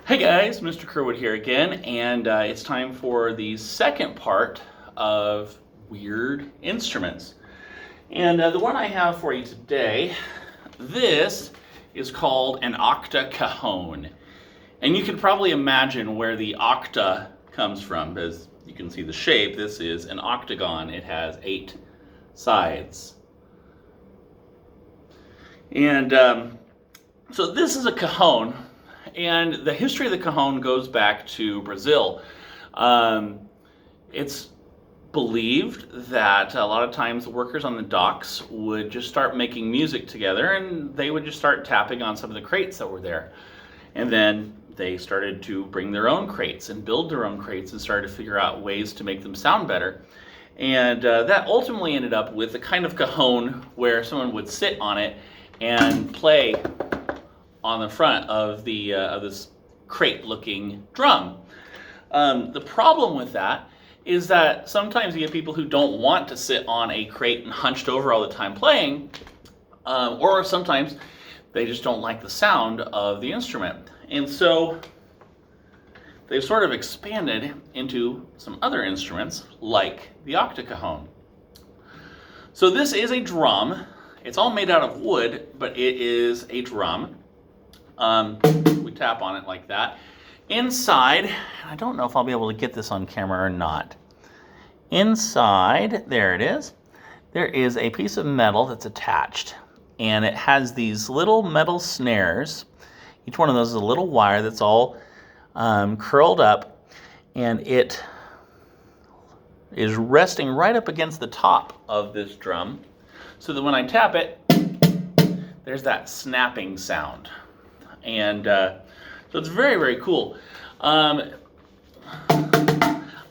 Hey guys, Mr. Kerwood here again, and it's time for the second part of weird instruments. And the one I have for you today, this is called an octa-cajon. And you can probably imagine where the octa comes from, as you can see the shape. This is an octagon. It has 8 sides. And so this is a cajon. And the history of the cajon goes back to Brazil. It's believed that a lot of times the workers on the docks would just start making music together, and they would just start tapping on some of the crates that were there. And then they started to bring their own crates and build their own crates and started to figure out ways to make them sound better. And that ultimately ended up with a kind of cajon where someone would sit on it and play on the front of the of this crate-looking drum. The problem with that is that sometimes you get people who don't want to sit on a crate and hunched over all the time playing, or sometimes they just don't like the sound of the instrument. And so they've sort of expanded into some other instruments like the octa-cajon. So this is a drum. It's all made out of wood, but it is a drum. We tap on it like that. Inside, I don't know if I'll be able to get this on camera or not. Inside, there it is. There is a piece of metal that's attached, and it has these little metal snares. Each one of those is a little wire that's all curled up, and it is resting right up against the top of this drum, so that when I tap it, there's that snapping sound. And so it's very, very cool. I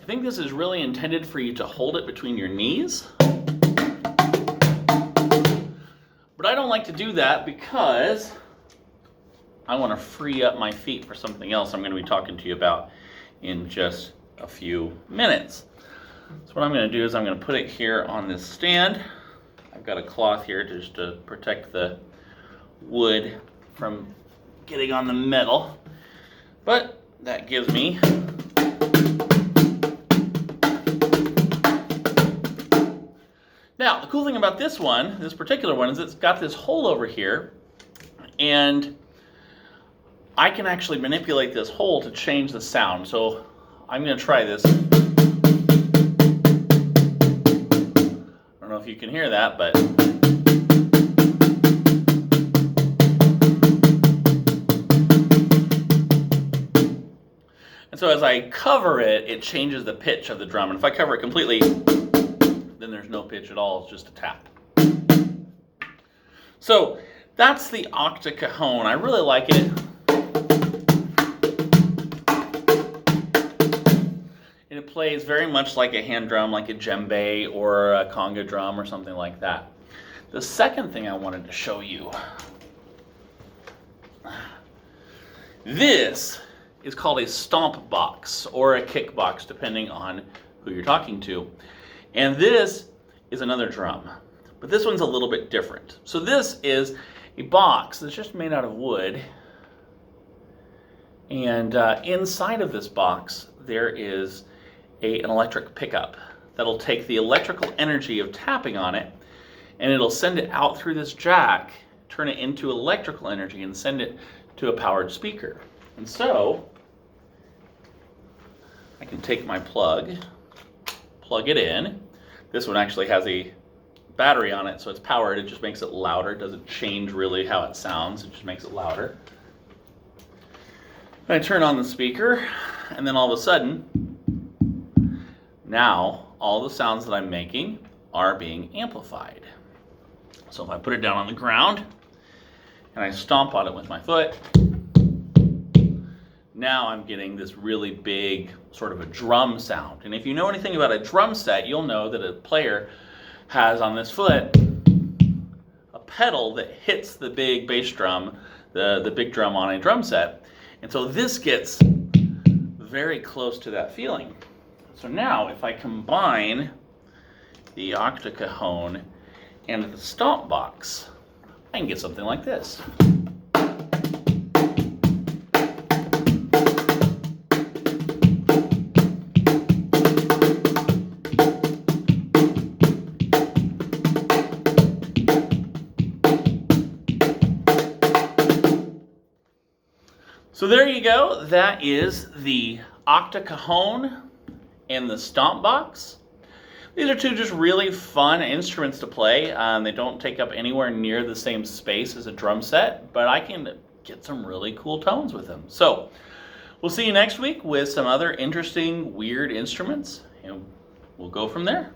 think this is really intended for you to hold it between your knees. But I don't like to do that because I want to free up my feet for something else I'm going to be talking to you about in just a few minutes. So what I'm going to do is I'm going to put it here on this stand. I've got a cloth here just to protect the wood from getting on the metal, but that gives me now the cool thing about this one, this particular one, is it's got this hole over here, and I can actually manipulate this hole to change the sound. So I'm going to try this. I don't know if you can hear that, but and so as I cover it, it changes the pitch of the drum. And if I cover it completely, then there's no pitch at all. It's just a tap. So that's the octa-cajon. I really like it. And it plays very much like a hand drum, like a djembe or a conga drum or something like that. The second thing I wanted to show you, this is called a stomp box or a kick box, depending on who you're talking to. And this is another drum, but this one's a little bit different. So this is a box that's just made out of wood, and inside of this box there is an electric pickup that'll take the electrical energy of tapping on it, and it'll send it out through this jack, turn it into electrical energy, and send it to a powered speaker. And so I can take my plug it in. This one actually has a battery on it, so it's powered. It just makes it louder. It doesn't change really how it sounds. It just makes it louder. I turn on the speaker, and then all of a sudden, now all the sounds that I'm making are being amplified. So if I put it down on the ground and I stomp on it with my foot, now I'm getting this really big sort of a drum sound. And if you know anything about a drum set, you'll know that a player has on this foot a pedal that hits the big bass drum, the big drum on a drum set. And so this gets very close to that feeling. So now if I combine the octa-cajon and the stomp box, I can get something like this. So there you go. That is the Octo-Cajon and the Stomp box. These are two just really fun instruments to play. They don't take up anywhere near the same space as a drum set, but I can get some really cool tones with them. So we'll see you next week with some other interesting, weird instruments, and we'll go from there.